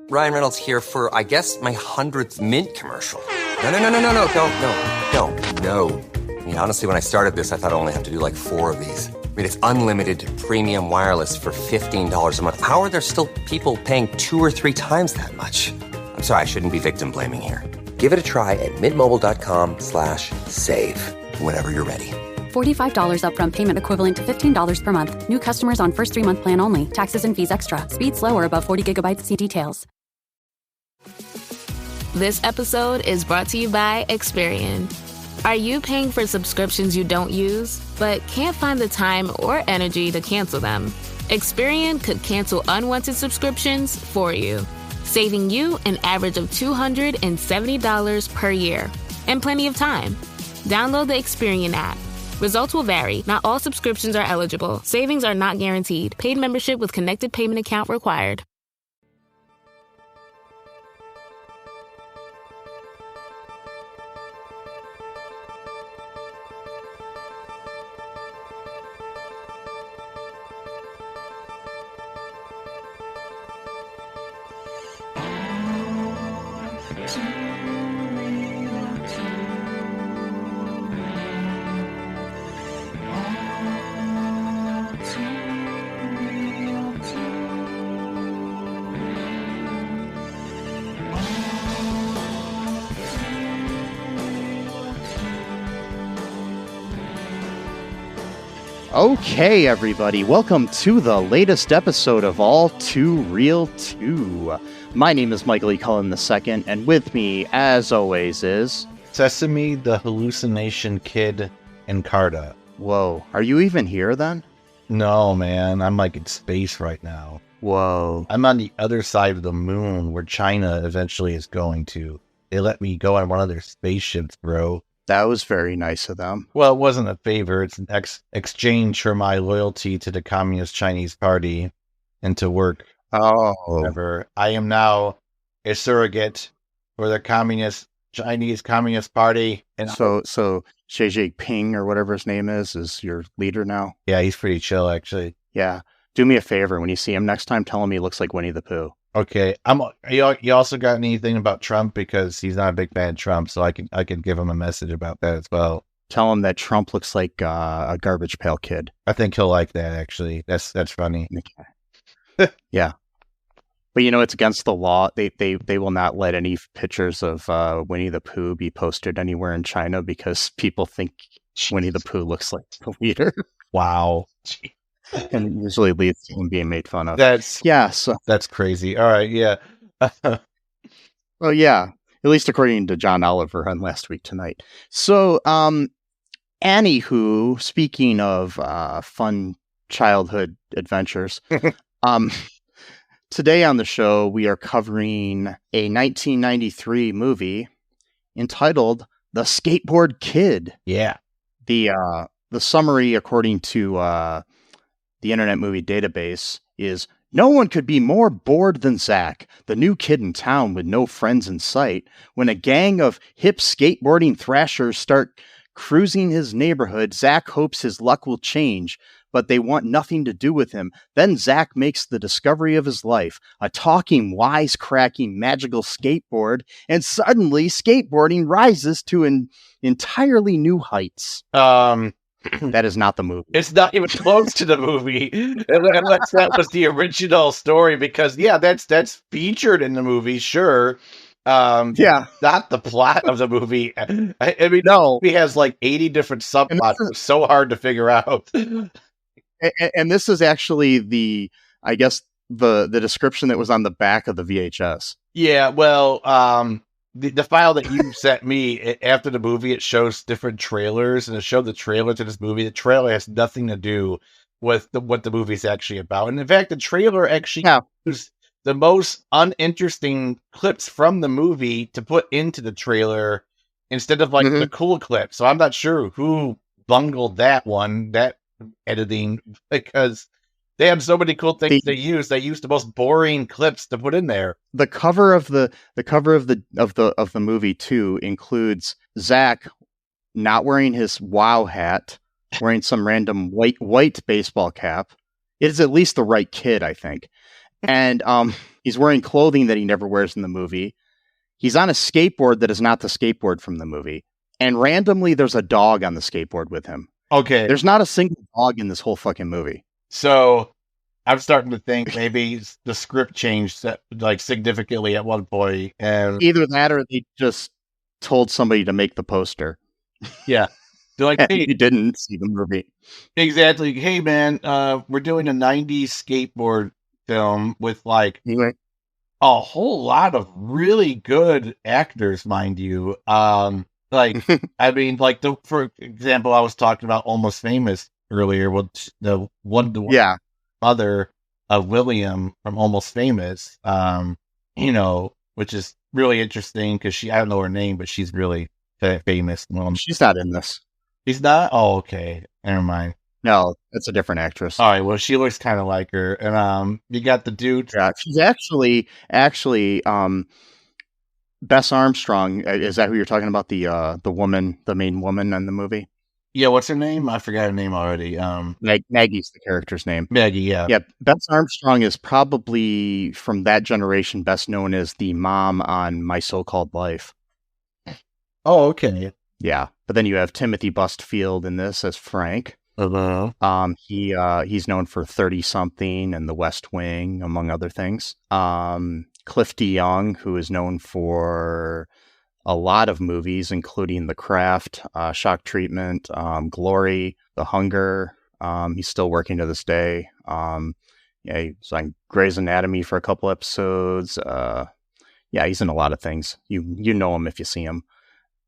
Ryan Reynolds here for, I guess, my 100th Mint commercial. No, don't. I mean, honestly, when I started this, I thought I only have to do like 4 of these. I mean, it's unlimited premium wireless for $15 a month. How are there still people paying 2 or 3 times that much? I'm sorry, I shouldn't be victim blaming here. Give it a try at mintmobile.com/save. Whenever you're ready. $45 upfront payment equivalent to $15 per month. New customers on first 3-month plan only. Taxes and fees extra. Speed slower above 40 gigabytes. See details. This episode is brought to you by Experian. Are you paying for subscriptions you don't use, but can't find the time or energy to cancel them? Experian could cancel unwanted subscriptions for you, saving you an average of $270 per year. And plenty of time. Download the Experian app. Results will vary. Not all subscriptions are eligible. Savings are not guaranteed. Paid membership with connected payment account required. Okay, everybody, welcome to the latest episode of All Too Real 2. My name is Michael E. Cullen II, and with me, as always, is... Sesame, the hallucination kid, and Carta. Whoa, are you even here, then? No, man, I'm like in space right now. Whoa. I'm on the other side of the moon, where China eventually is going to. They let me go on one of their spaceships, bro. That was very nice of them. Well, it wasn't a favor. It's an exchange for my loyalty to the Communist Chinese Party and to work. Oh. Whatever. I am now a surrogate for the Chinese Communist Party. And So Xi Jinping, or whatever his name is your leader now? yeah, he's pretty chill, actually. Yeah. Do me a favor, when you see him next time, tell him he looks like Winnie the Pooh. Okay, you also got anything about Trump, because he's not a big fan of Trump, so I can give him a message about that as well. Tell him that Trump looks like a Garbage Pail Kid. I think he'll like that, actually. That's funny. Okay. Yeah. But it's against the law. They will not let any pictures of Winnie the Pooh be posted anywhere in China because people think Winnie the Pooh looks like the leader. Wow. And it usually leads to him being made fun of. That's crazy. All right, yeah. Well, yeah. At least according to John Oliver on Last Week Tonight. So, anywho, speaking of fun childhood adventures, today on the show we are covering a 1993 movie entitled The Skateboard Kid. Yeah. The summary, according to the Internet Movie Database, is: no one could be more bored than Zack, the new kid in town with no friends in sight, when a gang of hip skateboarding thrashers start cruising his neighborhood. Zack hopes his luck will change, but they want nothing to do with him. Then Zack makes the discovery of his life, a talking, wisecracking, magical skateboard, and suddenly skateboarding rises to an entirely new heights. That is not the movie. It's not even close to the movie, unless that was the original story, because, yeah, that's featured in the movie, sure. Yeah. Not the plot of the movie. I mean, No. He has like 80 different subplots. It's so hard to figure out. And this is actually the description that was on the back of the VHS. Yeah, well, the file that you sent me after the movie, it shows different trailers, and it showed the trailer to this movie. The trailer has nothing to do with what the movie's actually about. And in fact, the trailer actually used the most uninteresting clips from the movie to put into the trailer instead of the cool clip. So I'm not sure who bungled that editing, because they have so many cool things they use. They use the most boring clips to put in there. The cover of the movie too includes Zack not wearing his WoW hat, wearing some random white baseball cap. It is at least the right kid, I think. And he's wearing clothing that he never wears in the movie. He's on a skateboard that is not the skateboard from the movie. And randomly, there's a dog on the skateboard with him. Okay. There's not a single dog in this whole fucking movie. So I'm starting to think maybe the script changed like significantly at one point, and Either that or they just told somebody to make the poster. yeah, they're like, hey, You didn't see the movie. exactly. Hey, man, we're doing a '90s skateboard film with like Anyway, a whole lot of really good actors, mind you. Like I mean, like for example, I was talking about Almost Famous earlier. With the yeah. mother of William from Almost Famous, you know, which is really interesting because I don't know her name, but she's really famous. She's not in this. She's not? Oh, okay. Never mind. No, it's a different actress. All right. Well, she looks kind of like her. And you got the dude. Yeah, she's actually Bess Armstrong. Is that who you're talking about? The woman, the main woman in the movie? Yeah, what's her name? I forgot her name already. Maggie's the character's name. Maggie, yeah. Yeah, Bess Armstrong is probably from that generation best known as the mom on My So-Called Life. Oh, okay. Yeah, but then you have Timothy Busfield in this as Frank. Hello. He's known for 30-something and The West Wing, among other things. Cliff DeYoung, who is known for a lot of movies, including The Craft, Shock Treatment, Glory, The Hunger. He's still working to this day. Yeah, he's on Grey's Anatomy for a couple episodes. Yeah, he's in a lot of things. You know him if you see him.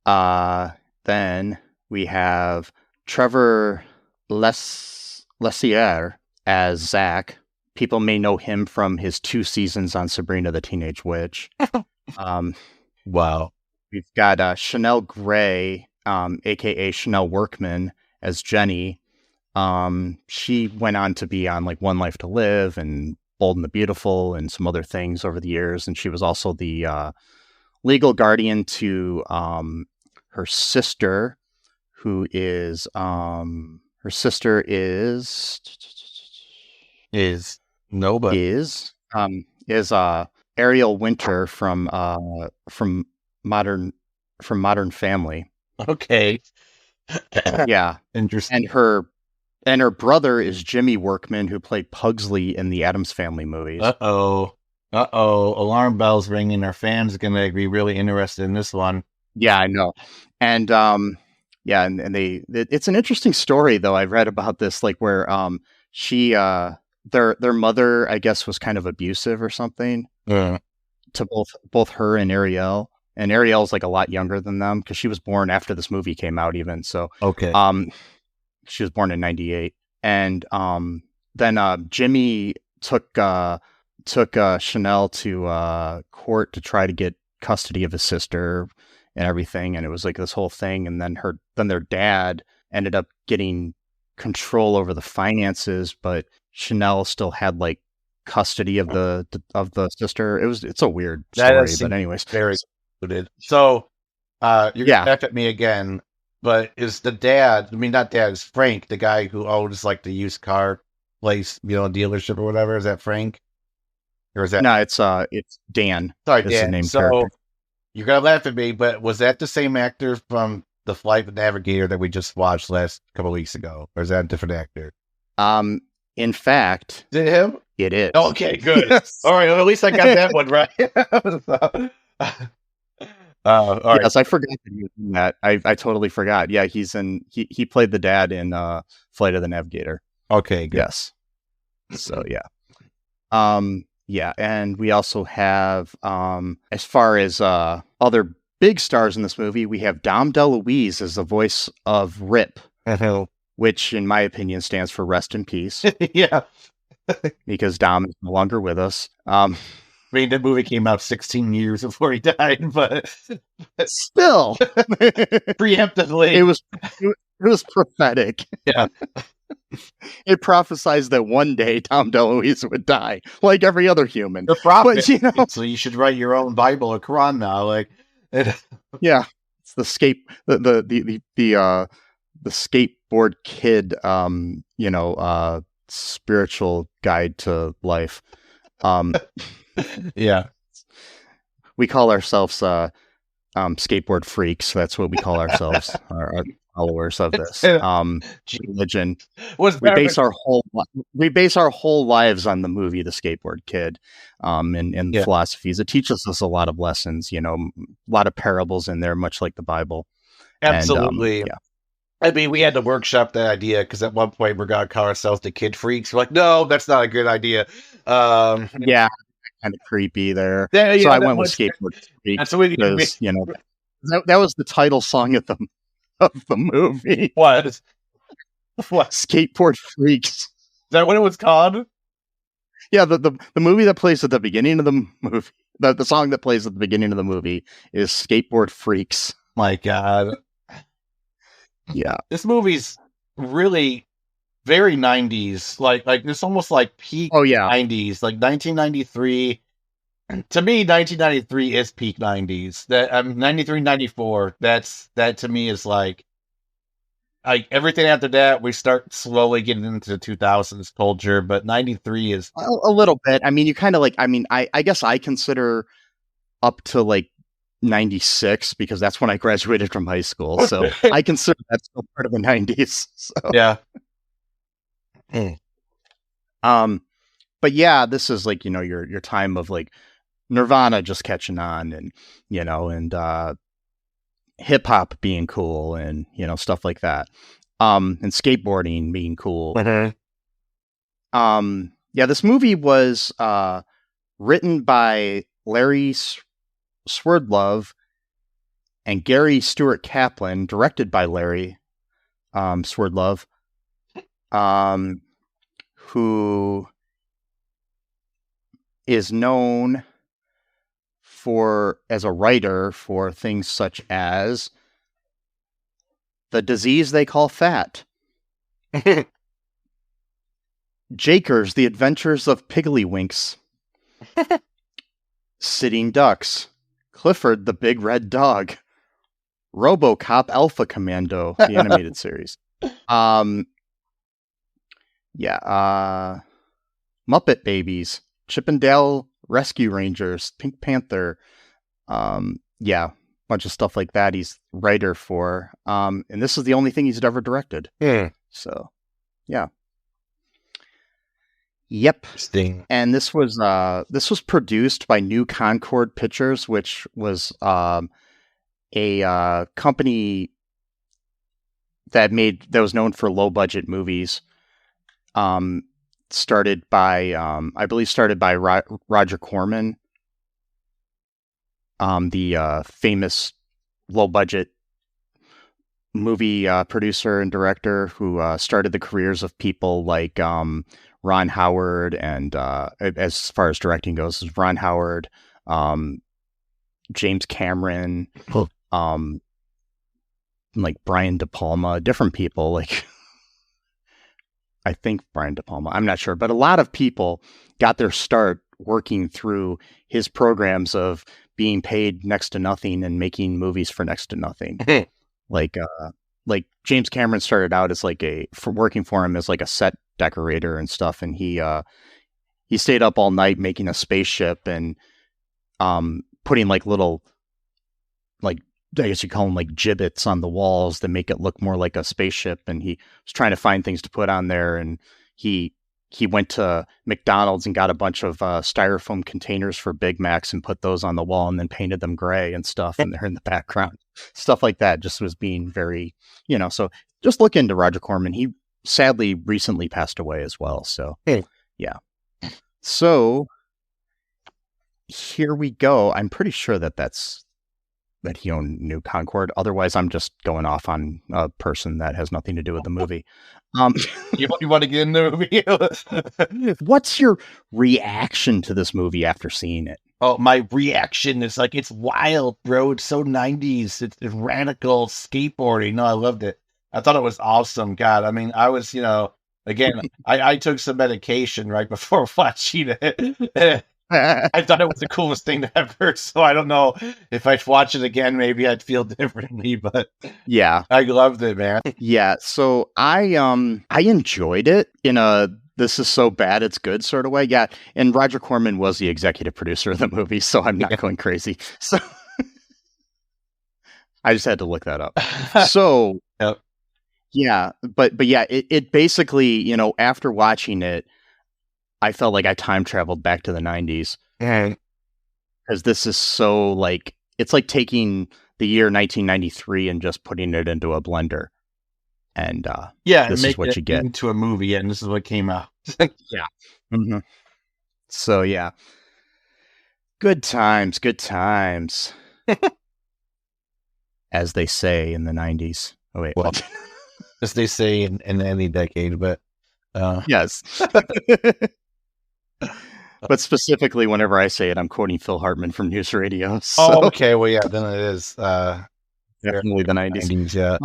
Then we have Trevor Lissauer as Zack. People may know him from his 2 seasons on Sabrina the Teenage Witch. Wow. We've got Chanel Gray, aka Chanel Workman, as Jenny. She went on to be on like One Life to Live and Bold and the Beautiful and some other things over the years, and she was also the legal guardian to her sister, who is nobody is Ariel Winter from Modern Family. Okay. Yeah, Interesting. And her brother is Jimmy Workman, who played Pugsley in the Addams Family movies. Uh-oh. Alarm bells ringing. Our fans are gonna be really interested in this one. Yeah, I know. And yeah, and it's an interesting story though. I read about this, like where their mother, I guess, was kind of abusive or something to both her and Ariel. And Ariel's like a lot younger than them because she was born after this movie came out even. So okay. She was born in 98. And then Jimmy took Chanel to court to try to get custody of his sister and everything, and it was like this whole thing. And then their dad ended up getting control over the finances, but Chanel still had like custody of the sister. It's a weird story, but anyways, very good. So you're gonna laugh at me again, but is the dad? I mean, not dad. Is Frank the guy who owns like the used car place, dealership or whatever? Is that Frank? Or is that no? It's Dan. Sorry, Dan. Dan. The name So character. you're gonna laugh at me, but was that the same actor from The Flight Navigator that we just watched last couple weeks ago, or is that a different actor? In fact, Is it him? it is. Okay, good. Yes. All right, well, at least I got that one right. All right. Yes, I forgot that he was in that. I totally forgot. Yeah, he played the dad in Flight of the Navigator. Okay, good. Yes. So yeah. Yeah, and we also have as far as other big stars in this movie, we have Dom DeLuise as the voice of Rip, which in my opinion stands for Rest in Peace. Yeah. Because Dom is no longer with us. I mean, the movie came out 16 years before he died, but still, preemptively, it was prophetic. Yeah, it prophesized that one day Dom DeLuise would die, like every other human. The prophet, but, so you should write your own Bible or Quran now. Like, yeah, it's the Skateboard Kid, spiritual guide to life. Um, Yeah. we call ourselves skateboard freaks. That's what we call ourselves, our followers of this religion. We base our whole lives on the movie The Skateboard Kid, and philosophies. It teaches us a lot of lessons. A lot of parables in there, much like the Bible. Absolutely. And, I mean, we had to workshop that idea because at one point we're going to call ourselves the Kid Freaks. We're like, no, that's not a good idea. Yeah, kind of creepy there. Yeah, so I went with Skateboard Freaks because, that was the title song of the movie. What? Skateboard Freaks. Is that what it was called? Yeah, the movie that plays at the beginning of the movie, the song that plays at the beginning of the movie is Skateboard Freaks. My God. Yeah. This movie's really very 90s. Like it's almost like peak 90s. Like 1993. To me, 1993 is peak 90s. That 93, 94. That to me is like everything after that. We start slowly getting into the 2000s culture, but 93 is a little bit. I mean, you kind of like. I mean, I guess I consider up to like 96 because that's when I graduated from high school. So I consider that still part of the 90s. So. Yeah. But yeah, this is like your time of like Nirvana just catching on, and and hip hop being cool, and stuff like that, and skateboarding being cool. Mm-hmm. Yeah, this movie was written by Larry Swerdlove and Gary Stewart Kaplan, directed by Larry Swerdlove, who is known as a writer for things such as The Disease They Call Fat, Jakers, The Adventures of Piggly-Winks, Sitting Ducks, Clifford the Big Red Dog, RoboCop Alpha Commando, the animated series. Muppet Babies, Chippendale Rescue Rangers, Pink Panther. Bunch of stuff like that he's writer for. And this is the only thing he's ever directed. So, yeah. Yep. Interesting. And this was produced by New Concord Pictures, which was a company that was known for low budget movies. Started by Roger Corman, the famous low budget movie producer and director who started the careers of people like Ron Howard, and as far as directing goes, is Ron Howard, James Cameron, like Brian De Palma, different people like. I think Brian De Palma, I'm not sure, but a lot of people got their start working through his programs of being paid next to nothing and making movies for next to nothing. Like James Cameron started out as working for him as like a set decorator and stuff, and he stayed up all night making a spaceship and putting like little, like, I guess you call them like gibbets on the walls that make it look more like a spaceship. And he was trying to find things to put on there. And he went to McDonald's and got a bunch of styrofoam containers for Big Macs and put those on the wall and then painted them gray and stuff. And they're in the background, stuff like that. Just was being very, so just look into Roger Corman. He sadly recently passed away as well. So, yeah. So here we go. I'm pretty sure that he owned New Concord. Otherwise, I'm just going off on a person that has nothing to do with the movie. You want to get in the movie? What's your reaction to this movie after seeing it? Oh, my reaction is like, it's wild, bro. It's so 90s. It's radical skateboarding. No, I loved it. I thought it was awesome. God, I mean, I was, again, I took some medication right before watching it. I thought it was the coolest thing ever, so I don't know if I'd watch it again, maybe I'd feel differently, but yeah, I loved it, man. Yeah, so I enjoyed it in a this is so bad it's good sort of way. Yeah, and Roger Corman was the executive producer of the movie, so I'm not going crazy. So I just had to look that up. So Yep. yeah, but yeah, it basically, after watching it, I felt like I time traveled back to the 90s. And Because this is so like, it's like taking the year 1993 and just putting it into a blender. And this is what you get into a movie, and this is what came out. Yeah. Mm-hmm. So yeah, good times, as they say in the 90s. Oh wait, Well, as they say in any decade, but yes. But specifically, whenever I say it, I'm quoting Phil Hartman from News Radio. So oh, okay. Well, yeah, then it is definitely the 90s. Yeah.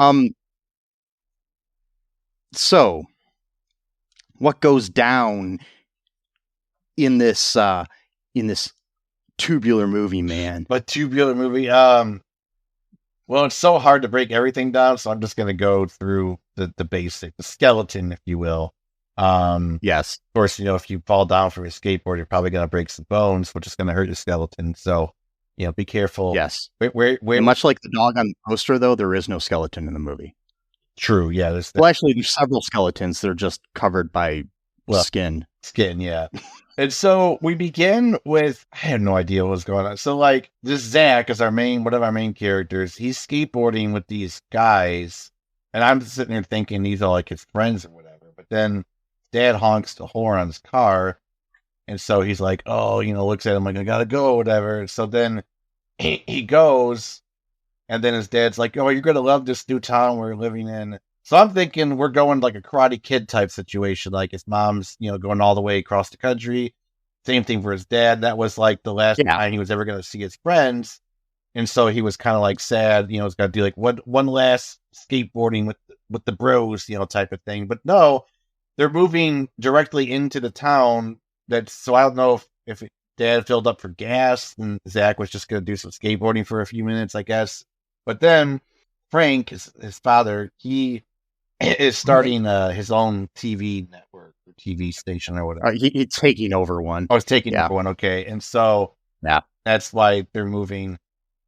So what goes down in this tubular movie, man? But tubular movie. Well, it's so hard to break everything down, so I'm just going to go through the basic, the skeleton, if you will. Yes. Of course, if you fall down from your skateboard, you're probably going to break some bones, which is going to hurt your skeleton. So, be careful. Yes. Where And much like the dog on the poster, though, there is no skeleton in the movie. True. Yeah. Well, actually, there's several skeletons. They're just covered by skin. Skin, yeah. And so we begin with, I had no idea what was going on. So like this Zack is one of our main characters. He's skateboarding with these guys, and I'm sitting there thinking these are like his friends or whatever. But then Dad honks the horn on his car, and so he's like, oh, looks at him like, I gotta go or whatever. And so then he goes, and then his dad's like, oh, you're gonna love this new town we're living in. So I'm thinking we're going like a Karate Kid type situation. Like his mom's, going all the way across the country. Same thing for his dad. That was like the last time he was ever going to see his friends. And so he was kind of like sad, he's got to do like one last skateboarding with the bros, type of thing. But no, they're moving directly into the town. So I don't know if Dad filled up for gas and Zack was just going to do some skateboarding for a few minutes, I guess. But then Frank, his father, he is starting his own TV network or TV station or whatever. He's taking over one. Oh, he's taking over one. Okay. And so that's why they're moving.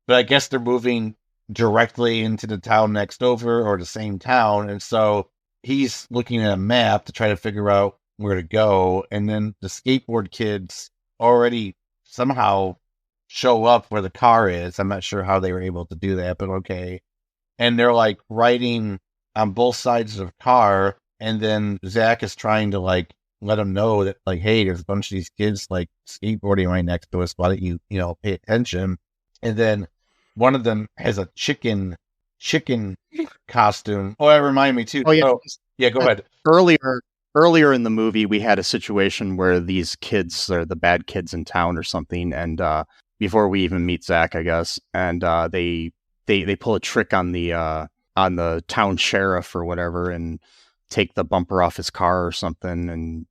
But I guess they're moving directly into the town next over or the same town. And so he's looking at a map to try to figure out where to go. And then the skateboard kids already somehow show up where the car is. I'm not sure how they were able to do that, but okay. And they're like riding on both sides of the car. And then Zack is trying to like let them know that like, hey, there's a bunch of these kids like skateboarding right next to us. Why don't you, pay attention? And then one of them has a chicken costume. Oh, that reminded me too. Oh, yeah. Yeah, go ahead. Earlier in the movie, we had a situation where these kids are the bad kids in town or something. And before we even meet Zack, I guess, and they pull a trick on the town sheriff or whatever and take the bumper off his car or something, and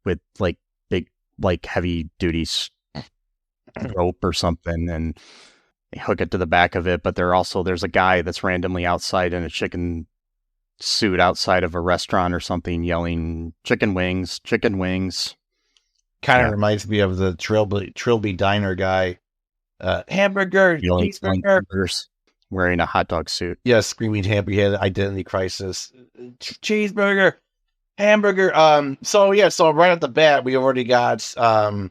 with like big, like heavy duty rope or something, and they hook it to the back of it. But there's a guy that's randomly outside in a chicken suit outside of a restaurant or something yelling chicken wings. Kind of reminds me of the Trilby Diner guy. Hamburger, cheeseburger. Wearing a hot dog suit. Yeah, screaming hamburger. He had an identity crisis. Cheeseburger, hamburger. So right at the bat, we already got stolen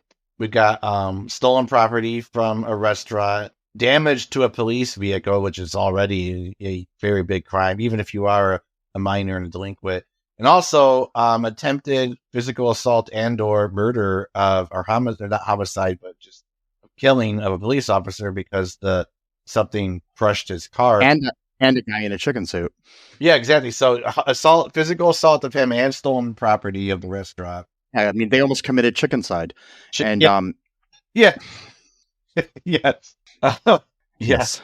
property from a restaurant, damage to a police vehicle, which is already a very big crime, even if you are a minor and a delinquent. And also attempted physical assault and/or murder or homicide, not homicide, but just killing of a police officer because something crushed his car. And a guy in a chicken suit. Yeah, exactly. So physical assault of him and stolen property of the restaurant. Yeah, I mean, they almost committed chickencide. Yeah. Yes. Yes.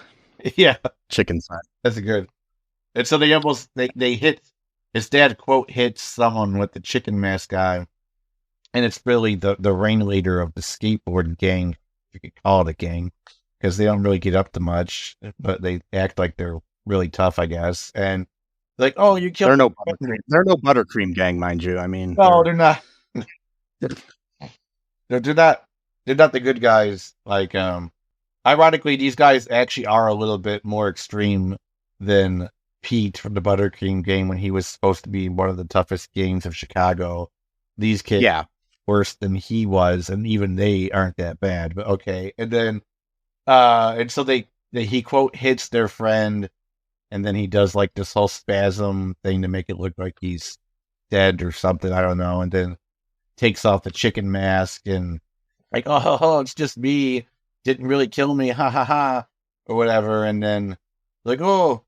Yeah. Chickencide. That's good. And so they hit, his dad, quote, hits someone with the chicken mask guy. And it's really the ringleader of the skateboard gang, if you could call it a gang, because they don't really get up to much, but they act like they're really tough, I guess. And Like, oh, you killed. They're no buttercream gang, mind you. I mean, no, they're not. They're not. They're not the good guys. Like, ironically, these guys actually are a little bit more extreme than Pete from the Buttercream Gang when he was supposed to be one of the toughest gangs of Chicago. These kids, worse than he was, and even they aren't that bad. But okay, and then, and so he quote hits their friend, and then he does like this whole spasm thing to make it look like he's dead or something. I don't know, and then takes off the chicken mask and like, oh, it's just me. Didn't really kill me, ha ha ha, or whatever. And then like, oh,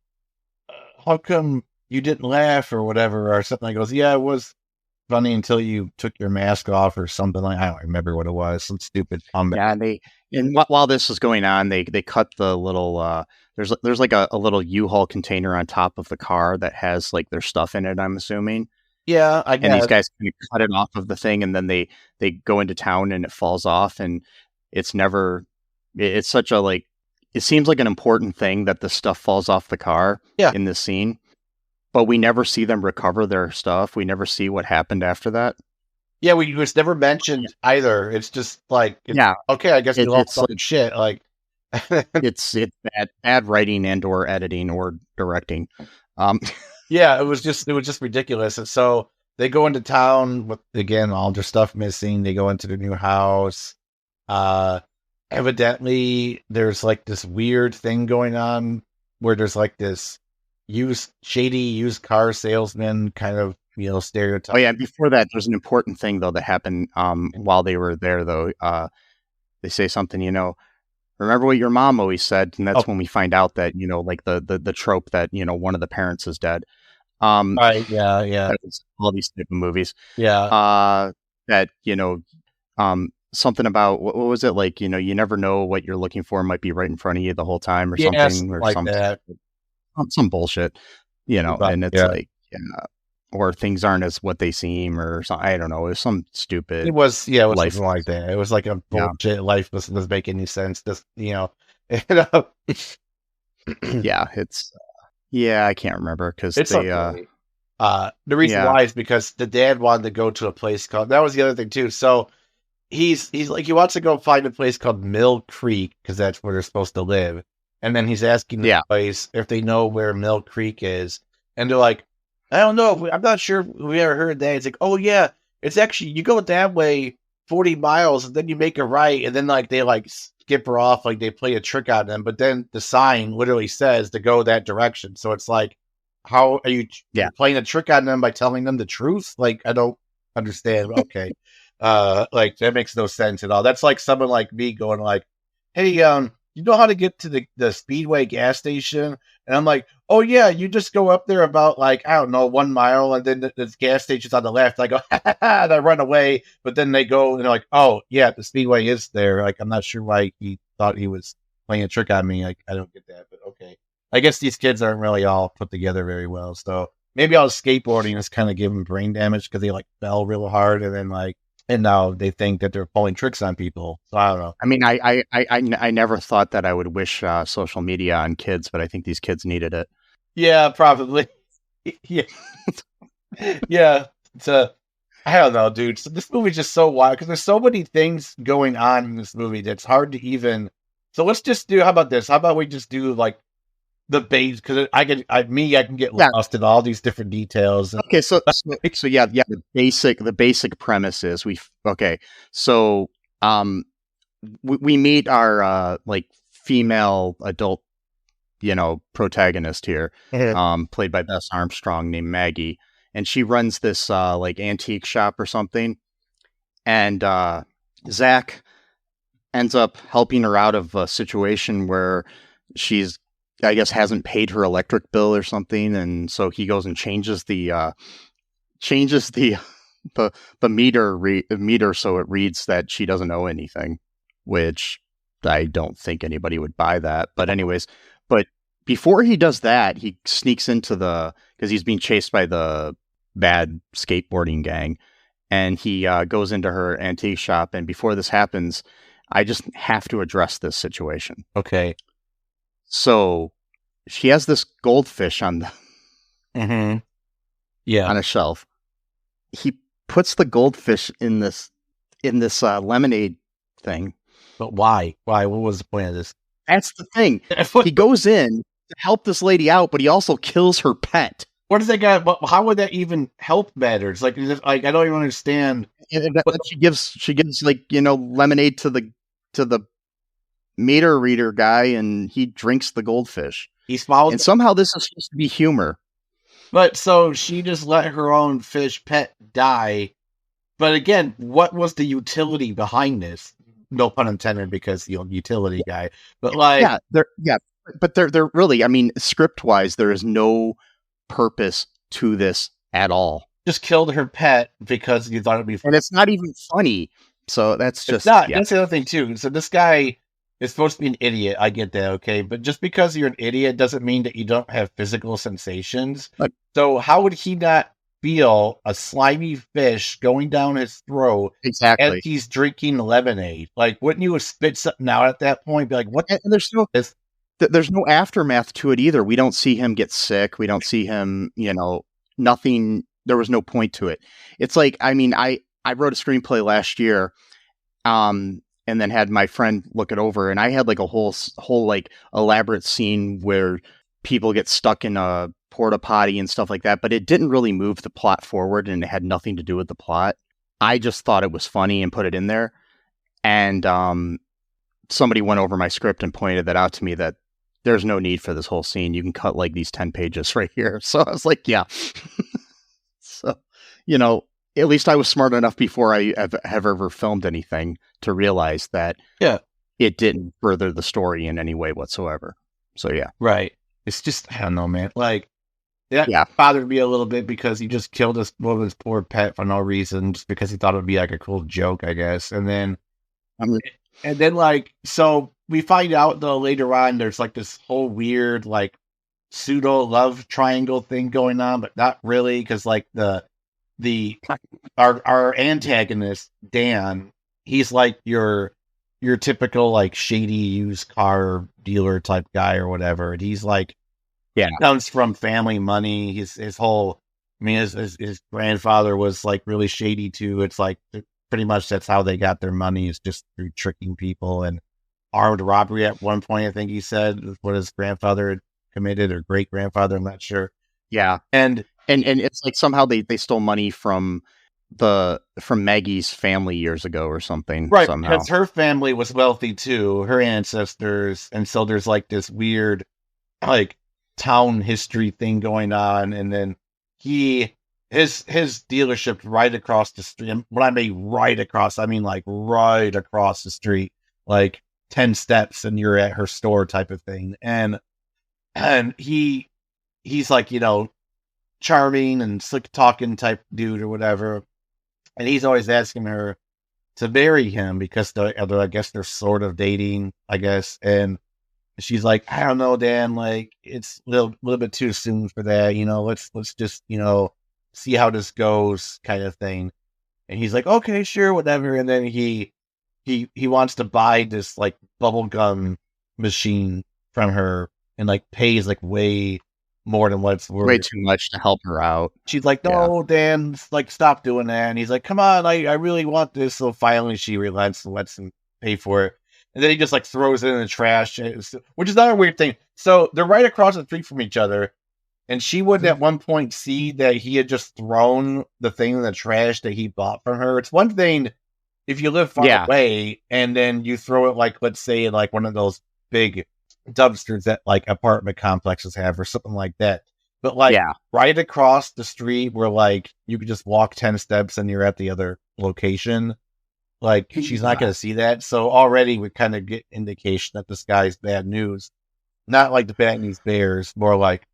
how come you didn't laugh or whatever or something? I goes, yeah, it was funny until you took your mask off or something like. I don't remember what it was. Some stupid comeback. Yeah, and while this was going on, they cut the little there's like a little U-Haul container on top of the car that has like their stuff in it. I'm assuming. Yeah, I guess. And these guys kind of cut it off of the thing, and then they go into town, and it falls off, and it's never. It's such a like. It seems like an important thing that the stuff falls off the car in this scene, but we never see them recover their stuff. We never see what happened after that. Yeah, we was never mentioned either. It's just like, okay, I guess we lost some shit. Like, it's bad writing and or editing or directing. Yeah, it was just ridiculous. And so they go into town with, again, all their stuff missing. They go into the new house. Evidently, there's like this weird thing going on where there's like this shady used car salesman kind of, stereotype. Oh yeah, before that, there's an important thing though that happened while they were there though. They say something, remember what your mom always said, and that's when we find out that, like the trope that, one of the parents is dead. Right, yeah. All these type of movies. Yeah. That, something about, what was it? Like, you never know what you're looking for might be right in front of you the whole time or something. Or like something. That. Some bullshit, and it's like, or things aren't as what they seem or something. I don't know. It was some stupid. It was life something like that. It was like a bullshit life doesn't make any sense. Just, yeah, it's, I can't remember because they, okay. The reason why is because the dad wanted to go to a place called, that was the other thing too. So he's like, he wants to go find a place called Mill Creek because that's where they're supposed to live. And then he's asking the place if they know where Mill Creek is. And they're like, I don't know. I'm not sure if we ever heard that. It's like, oh yeah, it's actually, you go that way 40 miles and then you make a right. And then like, they like skip her off. Like they play a trick on them, but then the sign literally says to go that direction. So it's like, how are you playing a trick on them by telling them the truth? Like, I don't understand. Okay. Like that makes no sense at all. That's like someone like me going like, hey, you know how to get to the Speedway gas station? And I'm like, oh yeah, you just go up there about like, I don't know, 1 mile, and then the gas station's on the left. I go, and I run away, but then they go and they're like, oh yeah, the Speedway is there. Like, I'm not sure why he thought he was playing a trick on me. Like, I don't get that, but okay. I guess these kids aren't really all put together very well. So maybe all the skateboarding is kind of giving brain damage because they like fell real hard and then like, and now they think that they're pulling tricks on people. So I don't know. I mean, I never thought that I would wish social media on kids, but I think these kids needed it. Yeah, probably. Yeah. Yeah. I don't know, dude. So this movie's just so wild because there's so many things going on in this movie that's hard to even. So let's just do. How about this? How about we just do like the base? Because I can get lost in all these different details. Okay, so yeah. The basic premise is So we meet our like female adult, protagonist here, played by Bess Armstrong, named Maggie, and she runs this like antique shop or something, and Zack ends up helping her out of a situation where she's, I guess, hasn't paid her electric bill or something, and so he goes and changes the meter so it reads that she doesn't owe anything, which I don't think anybody would buy that. But anyways, before he does that, he sneaks into because he's being chased by the bad skateboarding gang, and he goes into her antique shop. And before this happens, I just have to address this situation. Okay. So she has this goldfish on Mm-hmm. Yeah. on a shelf. He puts the goldfish in this lemonade thing. But why? Why? What was the point of this? That's the thing. He goes in to help this lady out, but he also kills her pet. What does that guy? How would that even help matters? Like I don't even understand. And she gives like, lemonade to the meter reader guy, and he drinks the goldfish. He swallows. And somehow this is supposed to be humor. But so she just let her own fish pet die. But again, what was the utility behind this? No pun intended, because utility guy. But like, but they're really, I mean, script wise, there is no purpose to this at all. Just killed her pet because you thought it'd be funny. And it's not even funny. So that's just That's the other thing too. So this guy is supposed to be an idiot. I get that, okay, but just because you're an idiot doesn't mean that you don't have physical sensations. So how would he not feel a slimy fish going down his throat exactly as he's drinking lemonade? Like, wouldn't you have spit something out at that point? Be like, what? And there's no aftermath to it either. We don't see him get sick. We don't see him, nothing. There was no point to it. It's like, I mean, I wrote a screenplay last year, and then had my friend look it over, and I had like a whole like elaborate scene where people get stuck in a porta potty and stuff like that, but it didn't really move the plot forward, and it had nothing to do with the plot. I just thought it was funny and put it in there. And somebody went over my script and pointed that out to me, that there's no need for this whole scene. You can cut like these 10 pages right here. So I was like, yeah. So, at least I was smart enough before I have ever filmed anything to realize that it didn't further the story in any way whatsoever. So, yeah. Right. It's just, I don't know, man. Like, that bothered me a little bit, because he just killed this woman's poor pet for no reason, just because he thought it would be like a cool joke, I guess. And then, like, so we find out though later on, there's like this whole weird, like, pseudo love triangle thing going on, but not really, because like our antagonist Dan, he's like your typical like shady used car dealer type guy or whatever, and he's like, comes from family money. His whole, I mean, his grandfather was like really shady too. It's like pretty much that's how they got their money, is just through tricking people and armed robbery. At one point, I think he said what his grandfather had committed, or great grandfather, I'm not sure. Yeah, and it's like somehow they stole money from Maggie's family years ago or something, right? Somehow. Because her family was wealthy too, her ancestors, and so there's like this weird like town history thing going on. And then his dealership right across the street. When I mean right across, I mean like right across the street, like 10 steps and you're at her store type of thing. And he's like, charming and slick talking type dude or whatever. And he's always asking her to marry him, because I guess they're sort of dating, I guess. And she's like, I don't know, Dan, like, it's a little bit too soon for that. Let's just, see how this goes, kind of thing. And he's like, okay, sure, whatever. And then he wants to buy this like bubblegum machine from her, and like pays like way more than what it's worth. Way too much to help her out. She's like, no, Dan, like, stop doing that. And he's like, come on, I really want this. So finally she relents and lets him pay for it. And then he just like throws it in the trash, which is another weird thing. So they're right across the street from each other, and she wouldn't at one point see that he had just thrown the thing in the trash that he bought from her. It's one thing if you live far away and then you throw it, like, let's say in like one of those big dumpsters that like apartment complexes have or something like that. But like right across the street where like you could just walk 10 steps and you're at the other location, like she's not going to see that. So already we kind of get indication that this guy's bad news. Not like the bad news bears, more like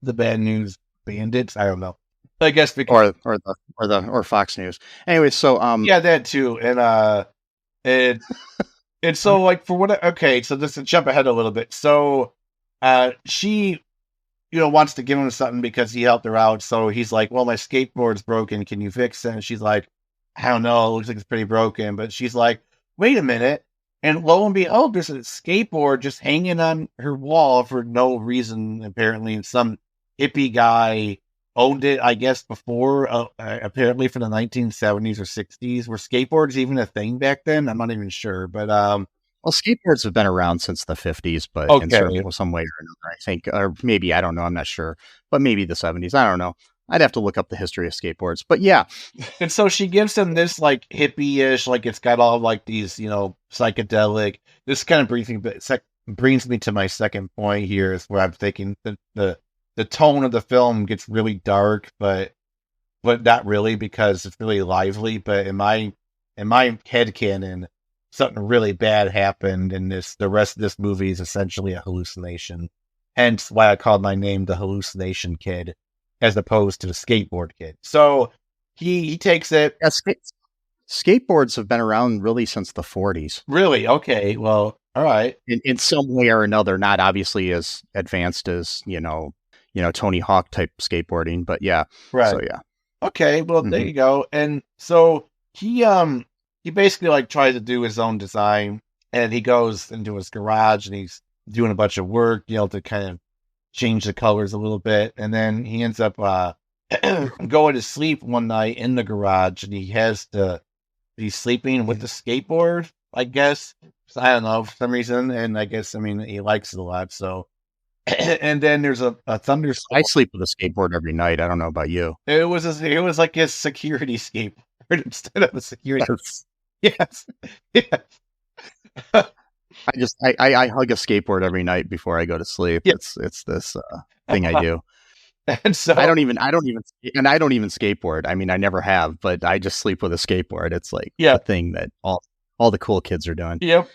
the bad news bandits. I don't know. I guess because or Fox News. Anyway, so that too. And so like for what, okay, so just to jump ahead a little bit. So she wants to give him something because he helped her out. So he's like, well, my skateboard's broken. Can you fix it? And she's like, I don't know. It looks like it's pretty broken. But she's like, wait a minute. And lo and behold, there's a skateboard just hanging on her wall for no reason, apparently, in some hippie guy owned it, I guess, before, apparently from the 1970s or 60s. Were skateboards even a thing back then? I'm not even sure, but well, skateboards have been around since the 50s, but in some way or another, I think, or maybe, I don't know, I'm not sure, but maybe the 70s, I don't know. I'd have to look up the history of skateboards, but yeah. And so she gives him this like hippie-ish, like it's got all like these, psychedelic. This kind of brings me to my second point here, is where I'm thinking the tone of the film gets really dark, but not really, because it's really lively. But in my headcanon, something really bad happened, and the rest of this movie is essentially a hallucination. Hence why I called my name the Hallucination Kid, as opposed to the Skateboard Kid. So he takes it. Yeah, skateboards have been around really since the 40s. Really? Okay. Well, all right. In some way or another, not obviously as advanced as, Tony Hawk type skateboarding, but yeah. Right. So yeah. Okay. Well, there you go. And so he basically like tries to do his own design, and he goes into his garage and he's doing a bunch of work, to kind of change the colors a little bit. And then he ends up going to sleep one night in the garage, and he's sleeping with the skateboard, I guess. I don't know, for some reason. And I guess, he likes it a lot. So, and then there's a thunderstorm. I sleep with a skateboard every night. I don't know about you. It was like his security skateboard instead of a security. Yes. I hug a skateboard every night before I go to sleep. Yeah. It's this thing I do. And so I don't even skateboard. I never have, but I just sleep with a skateboard. It's like a thing that all the cool kids are doing. Yep.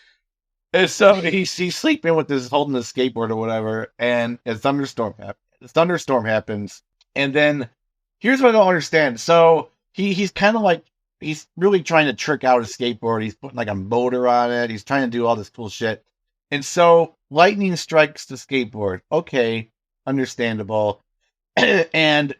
And so he's sleeping with holding the skateboard or whatever, and a thunderstorm happens. And then here's what I don't understand. So he's kind of like, he's really trying to trick out a skateboard. He's putting like a motor on it. He's trying to do all this cool shit. And so lightning strikes the skateboard. Okay, understandable. And,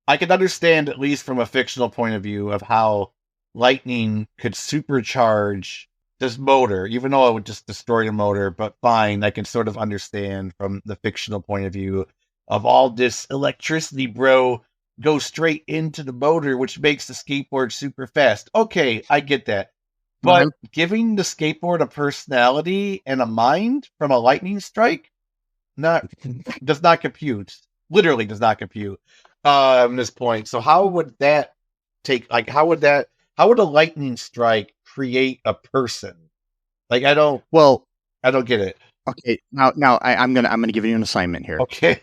I could understand, at least from a fictional point of view, of how lightning could supercharge this motor, even though it would just destroy the motor. But fine, I can sort of understand from the fictional point of view of all this electricity, bro, go straight into the motor, which makes the skateboard super fast. Okay, I get that. But giving the skateboard a personality and a mind from a lightning strike does not compute. Literally does not compute at this point. So how would that how would a lightning strike create a person? Like, I don't get it. Okay, now I'm gonna give you an assignment here. Okay.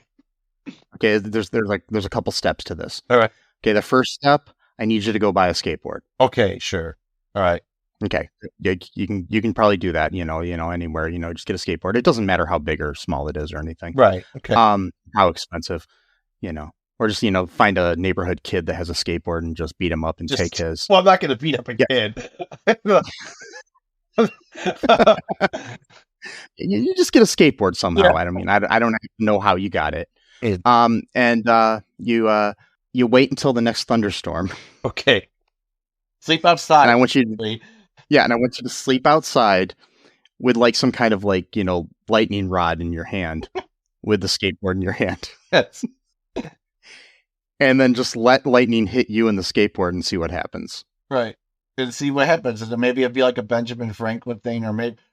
Okay, there's a couple steps to this. All right. Okay, the first step, I need you to go buy a skateboard. Okay, sure. All right. Okay, you can probably do that. Anywhere. Just get a skateboard. It doesn't matter how big or small it is or anything. Right. Okay. How expensive, or just find a neighborhood kid that has a skateboard and just beat him up and take his. Well, I'm not going to beat up a kid. You just get a skateboard somehow. Yeah. I don't know how you got it. You wait until the next thunderstorm. Okay. Sleep outside. And I want you to sleep outside with like some kind of lightning rod in your hand, with the skateboard in your hand. Yes. And then just let lightning hit you and the skateboard and see what happens. Right. And see what happens. And maybe it'd be like a Benjamin Franklin thing, or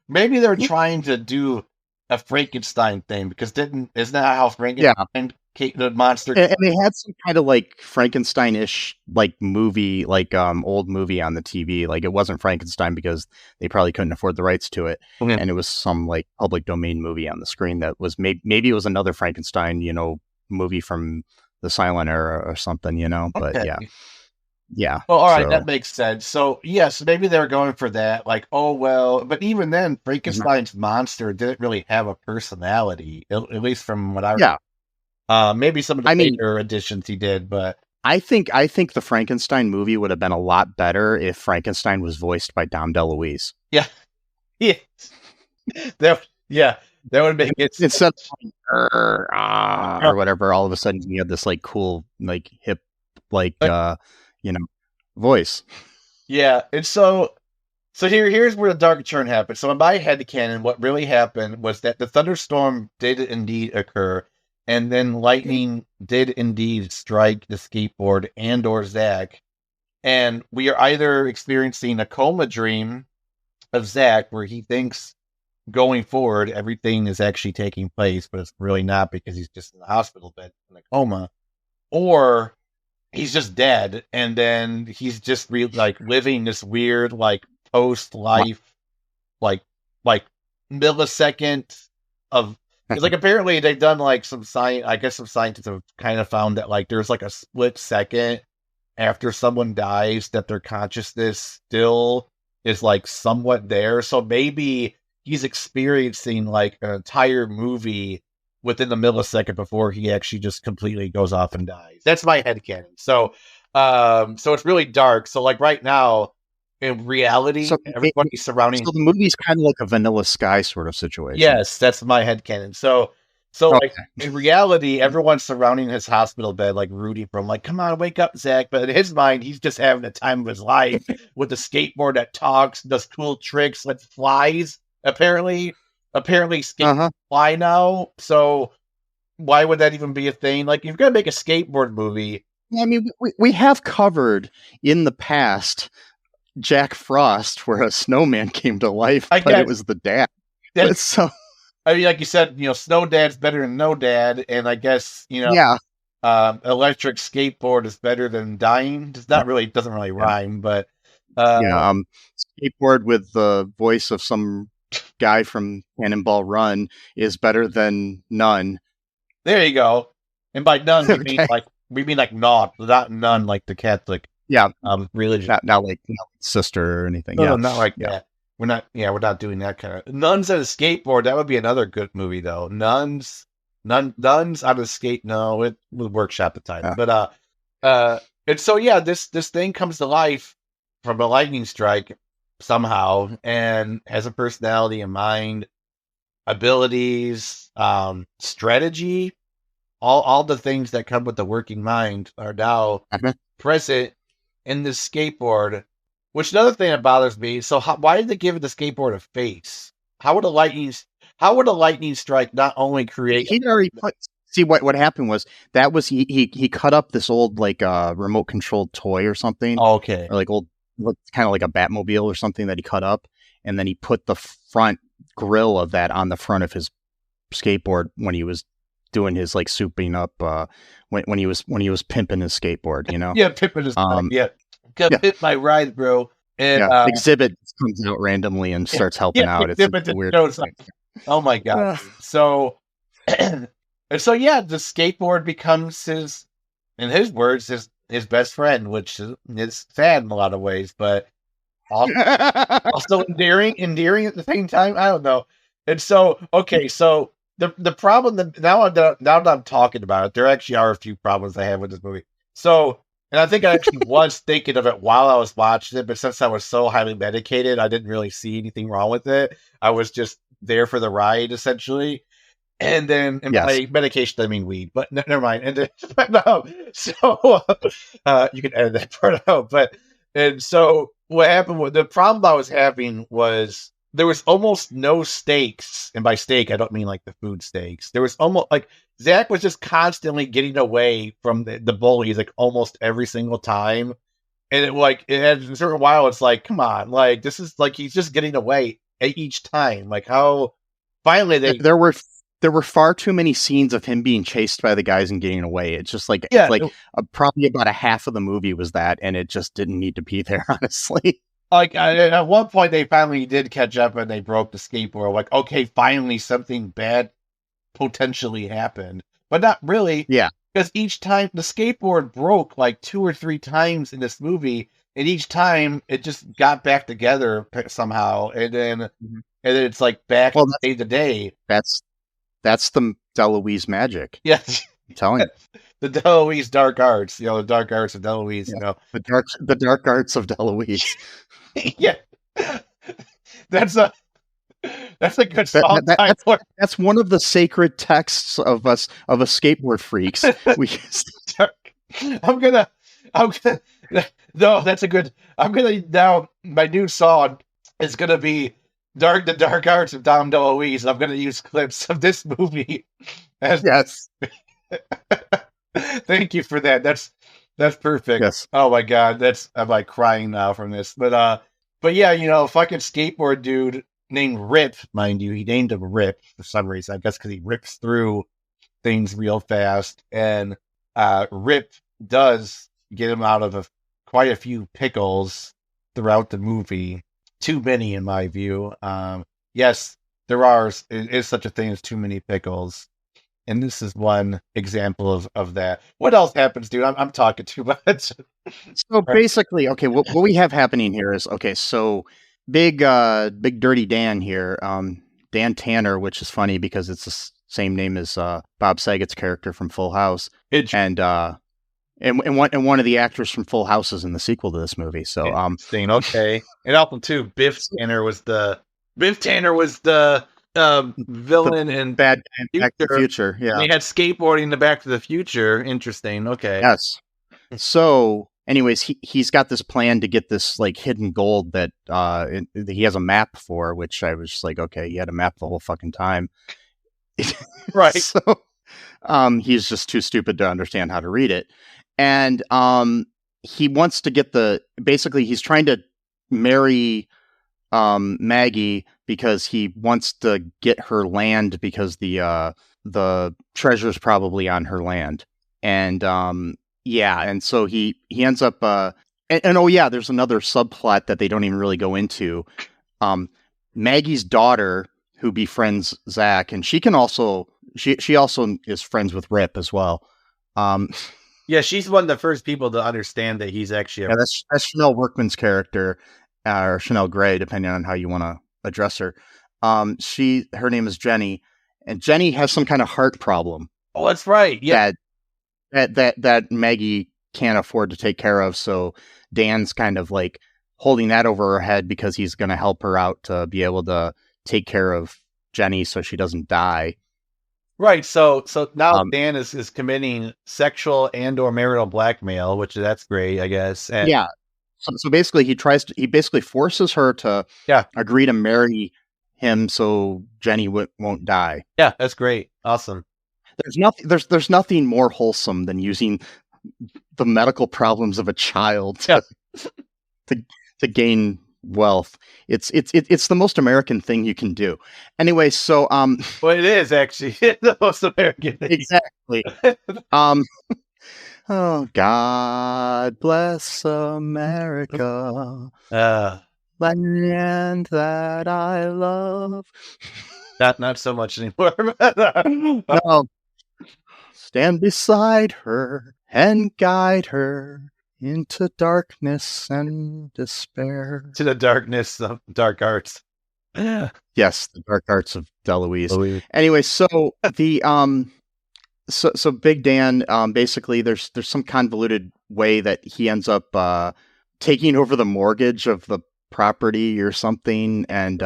maybe they're trying to do a Frankenstein thing, because isn't that how Frankenstein, the monster? And they had some kind of like Frankenstein-ish movie, old movie on the TV. Like, it wasn't Frankenstein because they probably couldn't afford the rights to it. Okay. And it was some public domain movie on the screen that was maybe it was another Frankenstein, movie from the silent era or something, but okay. Yeah. Well, all right, that makes sense. So, yes, maybe they were going for that. But even then, Frankenstein's monster didn't really have a personality, at least from what I remember. Yeah. Maybe some of the later editions he did, but I think the Frankenstein movie would have been a lot better if Frankenstein was voiced by Dom DeLuise. Yeah. Yes. That would make it instead of or whatever. All of a sudden, you had this cool, hip, voice. Yeah, and so here's where the dark turn happened. So in my headcanon, what really happened was that the thunderstorm did indeed occur, and then lightning did indeed strike the skateboard and or Zack. And we are either experiencing a coma dream of Zack where he thinks going forward everything is actually taking place, but it's really not because he's just in the hospital bed in a coma, or he's just dead, and then he's just living this weird post life like millisecond of. It's apparently they've done some science. I guess some scientists have kind of found that there's a split second after someone dies that their consciousness still is somewhat there. So maybe he's experiencing an entire movie within the millisecond before he actually just completely goes off and dies. That's my headcanon. So it's really dark. So right now, in reality, everybody's surrounding. So the movie's kind of like a Vanilla Sky sort of situation. Yes, that's my headcanon. So okay. In reality, everyone's surrounding his hospital bed, rooting for him, come on, wake up, Zack. But in his mind, he's just having the time of his life with the skateboard that talks, does cool tricks, flies. Apparently skateboards fly now. So why would that even be a thing? If you're gonna make a skateboard movie, I mean, we have covered in the past Jack Frost, where a snowman came to life, but it was the dad. So, I mean, like you said, Snow Dad's better than No Dad, and I guess electric skateboard is better than dying. It's not really, doesn't really rhyme, but skateboard with the voice of some guy from Cannonball Run is better than none. There you go. And by none, we mean not none like the Catholic. Yeah, religion. Not like sister or anything. No, not like that. We're not doing that kind of. Nuns on a skateboard. That would be another good movie, though. Nuns on a skate. No, it would workshop the title. Yeah. But and so this thing comes to life from a lightning strike somehow, and has a personality, a mind, abilities, strategy, all the things that come with the working mind are now present in this skateboard. Which another thing that bothers me. So why did they give the skateboard a face? How would a lightning strike not only create? He'd already see what happened was he cut up this old remote controlled toy or something. Oh, okay, or old, kind of like a Batmobile or something that he cut up, and then he put the front grill of that on the front of his skateboard when he was doing his souping up when he was pimping his skateboard, Yeah, pimping his hit my ride, bro. And Exhibit comes out randomly and starts helping out. It's a weird thing. Oh my god. So and so the skateboard becomes his, in his words, his best friend, which is sad in a lot of ways, but also endearing at the same time. I don't know. And so so the problem that now that I'm talking about it, there actually are a few problems I have with this movie. So, and I think I actually was thinking of it while I was watching it, but since I was so highly medicated, I didn't really see anything wrong with it. I was just there for the ride, essentially. And then, by medication, I mean weed, but never mind. And then, so you can edit that part out. And so what happened was, the problem I was having was there was almost no stakes. And by steak, I don't mean the food stakes. There was almost Zack was just constantly getting away from the bullies almost every single time. And it had a certain while, it's come on, this is he's just getting away each time. How finally there were far too many scenes of him being chased by the guys and getting away. It's just probably about a half of the movie was that, and it just didn't need to be there, honestly. At one point they finally did catch up and they broke the skateboard. Okay, finally something bad potentially happened, but not really. Yeah, because each time the skateboard broke 2 or 3 times in this movie, and each time it just got back together somehow, and then it's back day to day. That's the DeLuise magic. Yes, I'm telling you. The DeLuise dark arts, the dark arts of DeLuise, the dark arts of DeLuise. Yeah, that's a good song. That's one of the sacred texts of a skateboard freaks. No, that's a good. Now my new song is gonna be the dark arts of Dom DeLuise, and I'm gonna use clips of this movie Yes. Thank you for that. That's perfect. Yes. Oh my god, I'm like crying now from this. But yeah, fucking skateboard dude named Rip, mind you, he named him Rip for some reason. I guess because he rips through things real fast, and Rip does get him out of quite a few pickles throughout the movie. Too many, in my view. Yes, there is such a thing as too many pickles. And this is one example of that. What else happens, dude? I'm talking too much. So basically, okay, what we have happening here is, okay, so big dirty Dan here, Dan Tanner, which is funny because it's the same name as Bob Saget's character from Full House, and one of the actors from Full House is in the sequel to this movie. So okay, and also too, Biff Tanner was the villain in Bad guy in Back to the Future. Yeah, and he had skateboarding in the Back to the Future. Interesting. Okay. Yes. So, anyways, he's got this plan to get this like hidden gold that he has a map for, which I was just like, okay, he had a map the whole fucking time. Right. So, he's just too stupid to understand how to read it, and he wants to get basically he's trying to marry Maggie because he wants to get her land because the treasure's probably on her land. And and so he ends up and oh yeah, there's another subplot that they don't even really go into. Maggie's daughter, who befriends Zack, and she also is friends with Rip as well. Yeah, she's one of the first people to understand that he's actually that's Chanel Workman's character, or Chanel Gray, depending on how you want to address her. Her name is Jenny, and Jenny has some kind of heart problem. Oh, that's right. Yeah, that Maggie can't afford to take care of. So Dan's kind of like holding that over her head because he's going to help her out to be able to take care of Jenny so she doesn't die. Right. So now Dan is committing sexual and or marital blackmail, which that's great, I guess. And yeah. So basically, he basically forces her to agree to marry him so Jenny won't die. Yeah, that's great. Awesome. There's nothing more wholesome than using the medical problems of a child to gain wealth. It's the most American thing you can do. Anyway, so well, it is actually the most American thing. Exactly. Oh, God bless America, land that I love. Not so much anymore. No. Stand beside her and guide her into darkness and despair. To the darkness of dark arts. Yes, the dark arts of DeLuise. Anyway, so the So Big Dan, basically, there's some convoluted way that he ends up taking over the mortgage of the property or something, and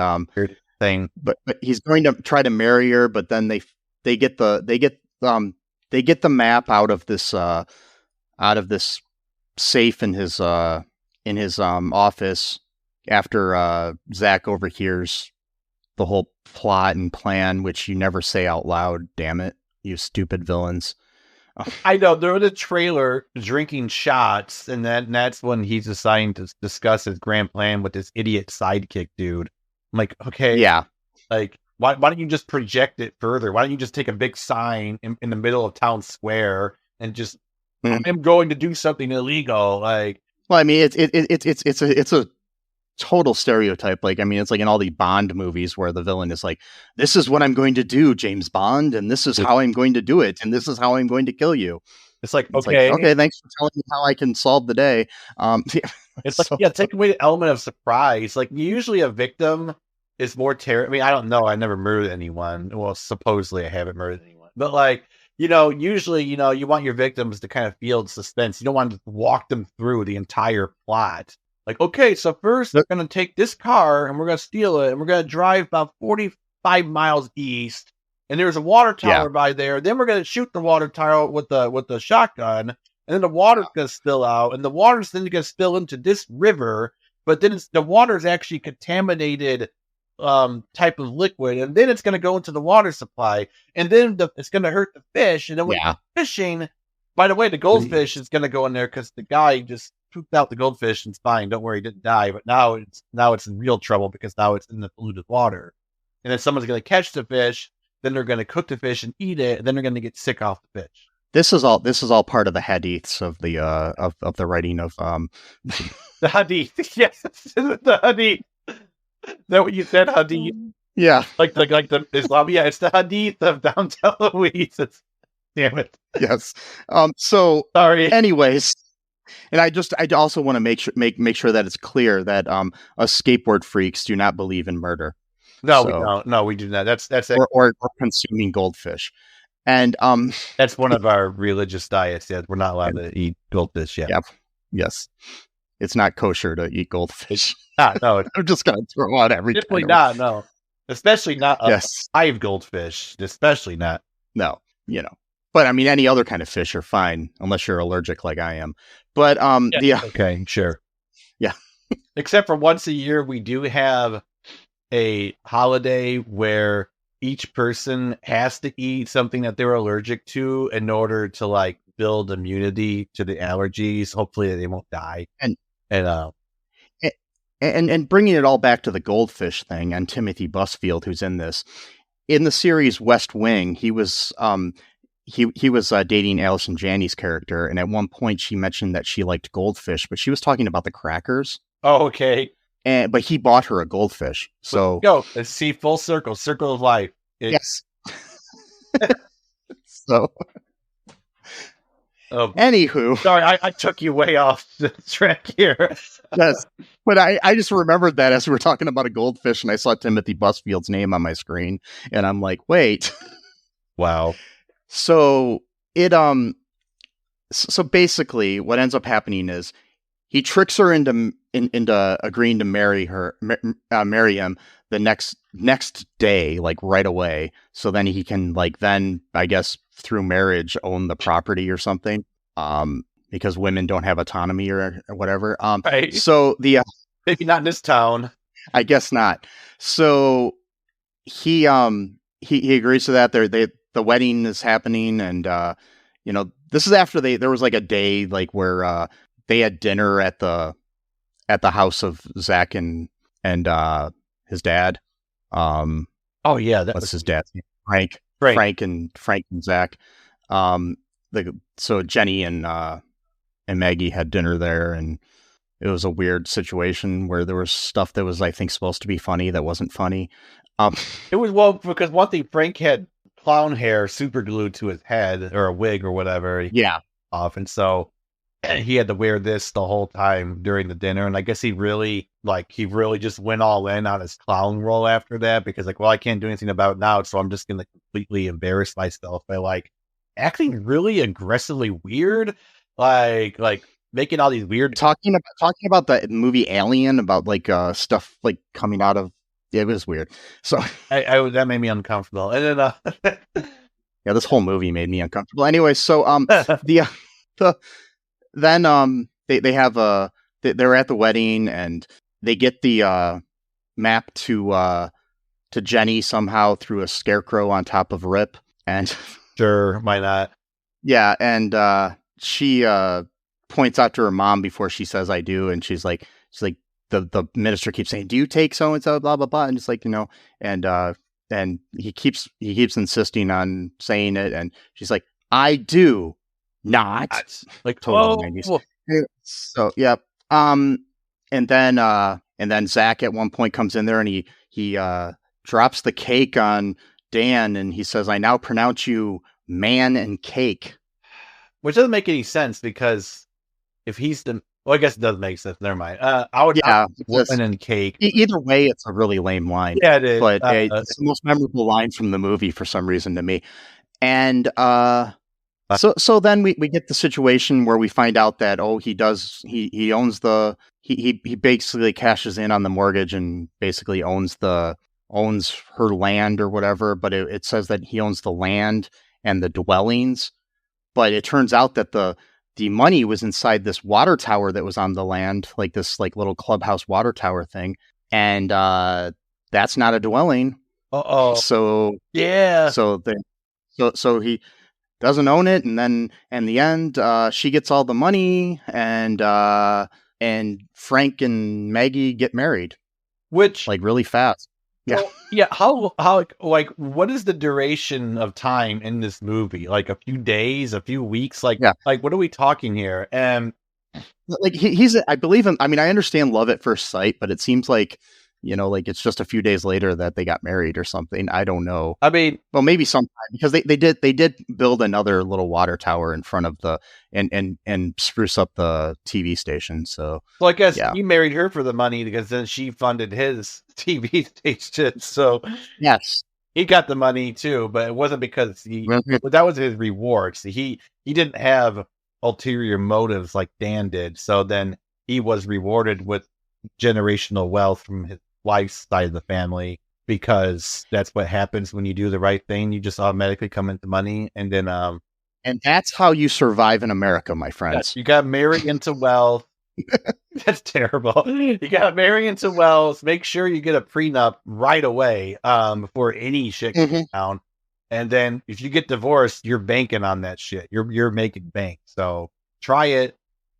thing. But he's going to try to marry her, but then they get the map out of this safe in his office after Zack overhears the whole plot and plan, which you never say out loud. Damn it. You stupid villains. I know. They're in the trailer drinking shots, and that's when he's deciding to discuss his grand plan with this idiot sidekick dude. I'm like, okay. Yeah. Like, why don't you just project it further? Why don't you just take a big sign in the middle of town square and just, I'm going to do something illegal? Like, well, I mean, it's a total stereotype. Like, I mean, it's like in all these Bond movies where the villain is like, this is what I'm going to do, James Bond, and this is how I'm going to do it, and this is how I'm going to kill you. It's like, okay, thanks for telling me how I can solve the day. It's like, take away the element of surprise. Like, usually a victim is more I mean, I don't know. I never murdered anyone. Well, supposedly I haven't murdered anyone. But like, usually, you want your victims to kind of feel suspense. You don't want to walk them through the entire plot. Like, okay, so first they're going to take this car and we're going to steal it and we're going to drive about 45 miles east. And there's a water tower by there. Then we're going to shoot the water tower with the shotgun. And then the water's going to spill out. And the water's then going to spill into this river. But then the water's actually contaminated type of liquid, and then it's going to go into the water supply, and then it's going to hurt the fish. And then when you're fishing, by the way, the goldfish is going to go in there because the guy just pooped out the goldfish and it's fine. Don't worry, he didn't die. But now it's in real trouble because now it's in the polluted water. And then someone's going to catch the fish, then they're going to cook the fish and eat it, and then they're going to get sick off the fish. This is all part of the hadiths of the of the writing of the hadith. Yes, the hadith. Is that what you said, hadith? Yeah, like the Islam. Yeah, it's the hadith of Dom DeLuise. Damn it. Yes. So sorry. Anyways, and I also want to make sure that it's clear that us skateboard freaks do not believe in murder. No, we don't. No, we do not. That's or consuming goldfish. And that's one of our religious diets. Yeah, we're not allowed to eat goldfish yet. Yeah. Yes. It's not kosher to eat goldfish. No, I'm just gonna throw out everything. Definitely not. No, especially not live goldfish. Especially not. No, But I mean, any other kind of fish are fine unless you're allergic, like I am. But okay, sure, yeah. Except for once a year, we do have a holiday where each person has to eat something that they're allergic to in order to build immunity to the allergies. Hopefully they won't die. And bringing it all back to the goldfish thing and Timothy Busfield, who's in this, in the series West Wing, he was dating Allison Janney's character. And at one point she mentioned that she liked goldfish, but she was talking about the crackers. Oh, okay. But he bought her a goldfish. So go. Let's see, full circle of life. Yes. So, anywho, sorry, I took you way off the track here. Yes, but I just remembered that as we were talking about a goldfish, and I saw Timothy Busfield's name on my screen, and I'm like, wait, wow. So so basically, what ends up happening is he tricks her into agreeing to marry him the next day, right away. So then he can then, I guess, through marriage, own the property or something. Because women don't have autonomy or whatever. Right. So maybe not in this town. I guess not. So he agrees to that. The wedding is happening, and this is after there was a day where they had dinner at the house of Zack and his dad. Oh yeah, what's his dad's name? Frank and Zack. So Jenny and Maggie had dinner there, and it was a weird situation where there was stuff that was, I think, supposed to be funny that wasn't funny. It was because one thing, Frank had clown hair super glued to his head, or a wig or whatever. Yeah. Off, and so he had to wear this the whole time during the dinner, and I guess he really just went all in on his clown role after that, because I can't do anything about it now, so I'm just gonna completely embarrass myself by acting really aggressively weird, making all these weird talking about the movie Alien, about stuff coming out of it was weird. So that made me uncomfortable, and then yeah, this whole movie made me uncomfortable. Anyway, so then they have they're at the wedding, and they get the map to Jenny somehow through a scarecrow on top of Rip, and sure, why not? Yeah, and she points out to her mom before she says I do, and she's like the minister keeps saying, do you take so and so, blah blah blah, and it's and he keeps insisting on saying it, and she's like, I do not. Total 90s. So yeah. And then Zack at one point comes in there, and he drops the cake on Dan, and he says, I now pronounce you man and cake. Which doesn't make any sense, because if he's I guess it does make sense. Never mind. I would woman and cake. Either way, it's a really lame line. Yeah, it is. But it's the most memorable line from the movie for some reason to me. And so then we get the situation where we find out that he owns he basically cashes in on the mortgage and basically owns her land or whatever, but it says that he owns the land and the dwellings. But it turns out that the money was inside this water tower that was on the land, this little clubhouse water tower thing. And that's not a dwelling. Uh-oh. So yeah. So he doesn't own it, and then in the end, she gets all the money, and Frank and Maggie get married, which like really fast. Yeah, yeah. How like what is the duration of time in this movie? Like a few days, a few weeks? Like what are we talking here? And like he's I believe him. I mean, I understand love at first sight, but it seems like, like it's just a few days later that they got married or something. I don't know. I mean, well, maybe sometime, because they did build another little water tower in front of the and spruce up the TV station. So I guess he married her for the money, because then she funded his TV station. So yes, he got the money too, but it wasn't because that was his reward. So he didn't have ulterior motives like Dan did. So then he was rewarded with generational wealth from his wife's side of the family, because that's what happens when you do the right thing. You just automatically come into money, and then and that's how you survive in America, my friends. You got married into wealth. That's terrible. You got married into wealth. Make sure you get a prenup right away before any shit goes down. And then if you get divorced, you're banking on that shit. You're making bank. So try it.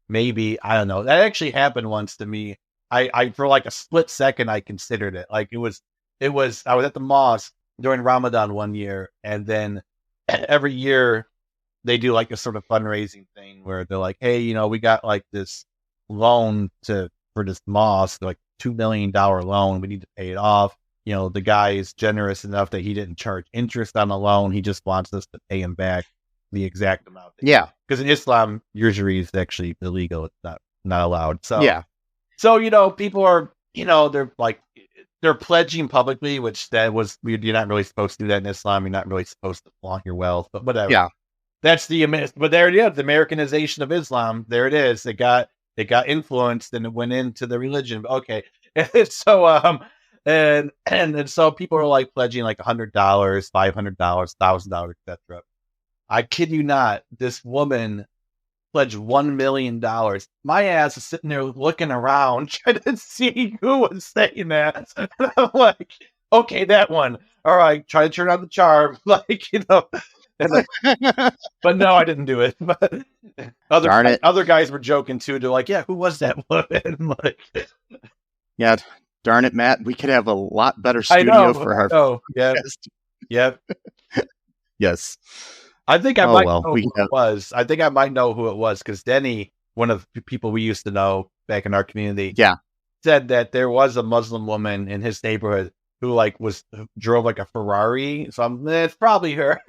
Maybe, I don't know. That actually happened once to me. I for like a split second, I considered it. Like it was, I was at the mosque during Ramadan one year, and then every year they do like a sort of fundraising thing where they're like, hey, we got like this loan for this mosque, like $2 million loan. We need to pay it off. The guy is generous enough that he didn't charge interest on the loan. He just wants us to pay him back the exact amount. Yeah. Because in Islam, usury is actually illegal. It's not allowed. So, yeah. So, people are, they're pledging publicly, which that was weird. You're not really supposed to do that in Islam. You're not really supposed to flaunt your wealth, but whatever. Yeah. That's but there it is. The Americanization of Islam. There it is. It got influenced, and it went into the religion. Okay. So, and so people are like pledging like $100, $500, $1,000, etc. I kid you not, this woman pledged $1 million. My ass is sitting there looking around, trying to see who was saying that. And I'm like, okay, that one. All right, try to turn on the charm, And but no, I didn't do it. But other guys were joking too. They're like, yeah, who was that woman? Yeah. Darn it, Matt. We could have a lot better studio for our. Oh, yeah. Yep. Yes. I think I might know who it was. I think I might know who it was, because Denny, one of the people we used to know back in our community, said that there was a Muslim woman in his neighborhood who drove like a Ferrari. So it's probably her.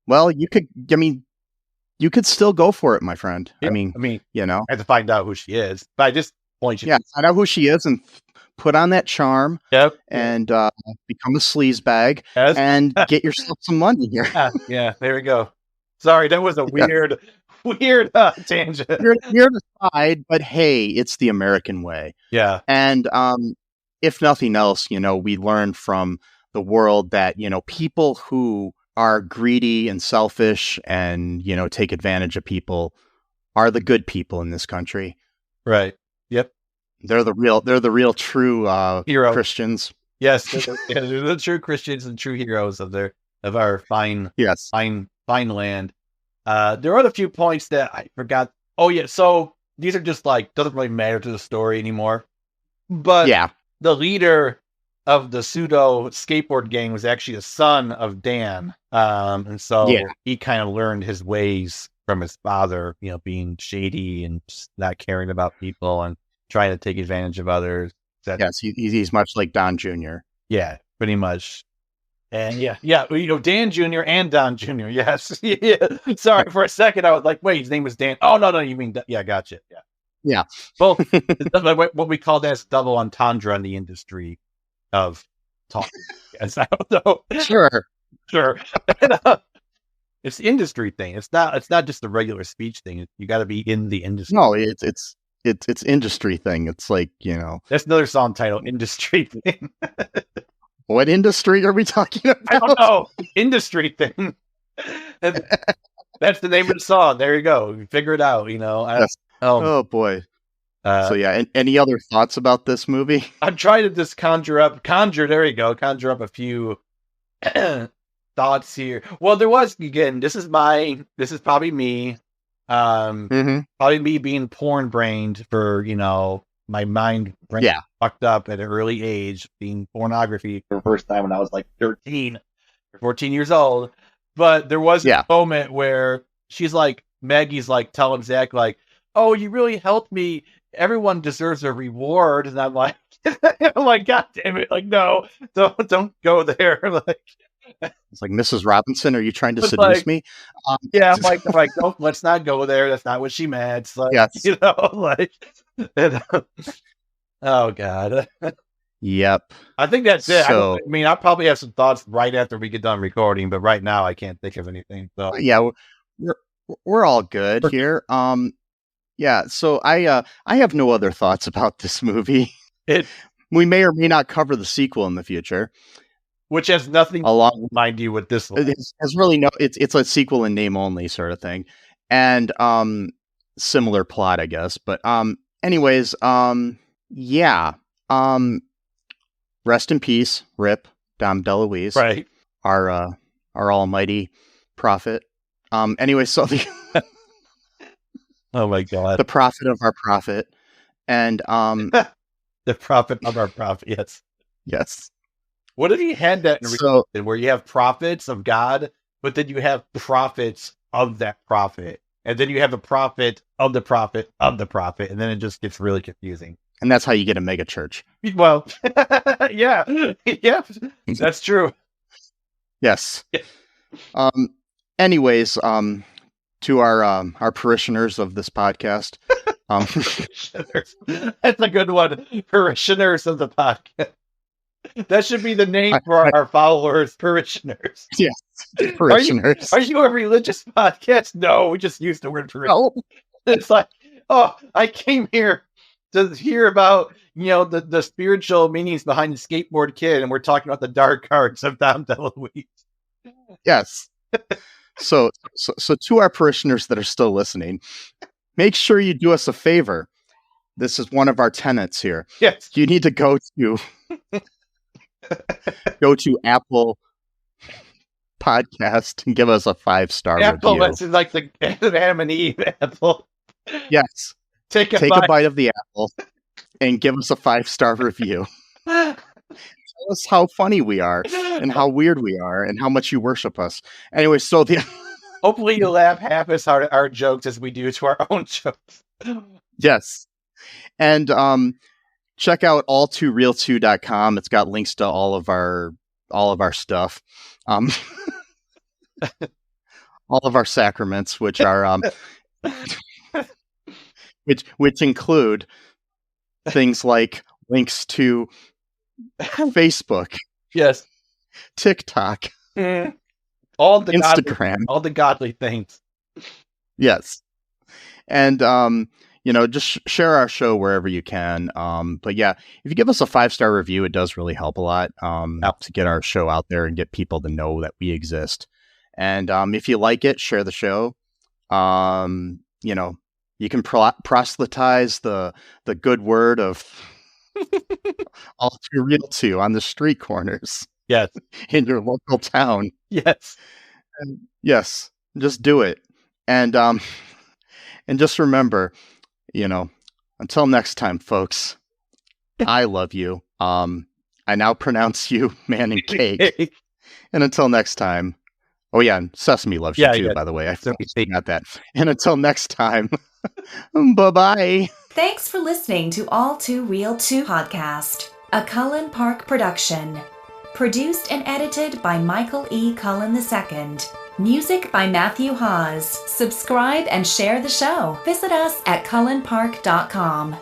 Well, you could still go for it, my friend. Yeah, I have to find out who she is. But I just point you. Yeah, find out who she is and put on that charm. Yep. And become a sleaze bag and get yourself some money here. Yeah, there we go. Sorry, that was a weird tangent. Weird aside, but hey, it's the American way. Yeah. And if nothing else, we learn from the world that, people who are greedy and selfish and, take advantage of people are the good people in this country. Right. Yep. They're the real true hero Christians. Yes, they're the true Christians and true heroes of our fine land. There are a few points that I forgot. Oh yeah, so these are just doesn't really matter to the story anymore. But the leader of the pseudo skateboard gang was actually the son of Dan. And so he kind of learned his ways from his father, being shady and just not caring about people and trying to take advantage of others. Yes, he's much like Don Jr. Yeah, pretty much. And Dan Jr. and Don Jr. Yes. Sorry, for a second I was like, wait, his name was Dan. Oh, no, you mean, gotcha. Yeah. Both. What we call that is double entendre in the industry of talking. Yes, I don't know. Sure. It's the industry thing. It's not just a regular speech thing. You got to be in the industry. No, it's industry thing. It's like, That's another song title, industry thing. What industry are we talking about? I don't know. Industry thing. That's the name of the song. There you go. You figure it out, Yes. Oh boy. So yeah, any other thoughts about this movie? I'm trying to just conjure up a few thoughts here. Well, there was, again, this is probably me. Probably me being porn brained for, my mind fucked up at an early age, being pornography for the first time when I was like 13 or 14 years old. But there was a moment where Maggie's like telling Zack, like, oh, you really helped me. Everyone deserves a reward. And I'm like, God damn it. Like, no, don't go there. Like, it's like, Mrs. Robinson, are you trying to seduce me? Yeah, I'm like, don't, let's not go there. That's not what she meant. So, yes. Oh God. Yep. I think that's it. So, I'll probably have some thoughts right after we get done recording, but right now I can't think of anything. So yeah, we're all good here. Yeah, so I have no other thoughts about this movie. We may or may not cover the sequel in the future, which has nothing to mind you with this one. It has really it's a sequel in name only sort of thing, and similar plot, I guess. But anyways, yeah, rest in peace, Rip Dom DeLuise, right? Our almighty prophet. Anyway, so oh my God, the prophet of our prophet, and the prophet of our prophet. Yes. What if he had that in where you have prophets of God, but then you have prophets of that prophet, and then you have a prophet of the prophet of the prophet, and then it just gets really confusing. And that's how you get a mega church. Well, yeah, that's true. Yes. Anyways, to our parishioners of this podcast, that's a good one. Parishioners of the podcast. That should be the name for our followers, parishioners. Yes, parishioners. Are you a religious podcast? No, we just use the word parishioner. No. It's like, oh, I came here to hear about, the spiritual meanings behind the Skateboard Kid, and we're talking about the dark arts of Dom DeLuise. Yes. So to our parishioners that are still listening, make sure you do us a favor. This is one of our tenets here. Yes. You need to go to Apple Podcast and give us a 5-star Apple, review. This is like the Adam and Eve Apple. Yes. Take a bite of the apple and give us a 5-star review. Tell us how funny we are and how weird we are and how much you worship us. Anyway, so hopefully you laugh half as hard at our jokes as we do to our own jokes. Yes. And check out all2real2.com. It's got links to all of our stuff. All of our sacraments, which are which include things like links to Facebook, yes, TikTok, all the Instagram, all the godly things. Yes, and just share our show wherever you can. But yeah, if you give us a 5-star review, it does really help a lot to get our show out there and get people to know that we exist. And if you like it, share the show. You can proselytize the good word of all too real to on the street corners. Yes. In your local town. Yes. Yes. Just do it. And just remember, until next time, folks, I love you. I now pronounce you man and cake. And until next time. Oh yeah, and Sesame loves you too, by the way. I forgot that. And until next time, bye-bye. Thanks for listening to All Too Real 2 podcast, a Cullen Park production. Produced and edited by Michael E. Cullen II. Music by Matthew Hawes. Subscribe and share the show. Visit us at cullenpark.com.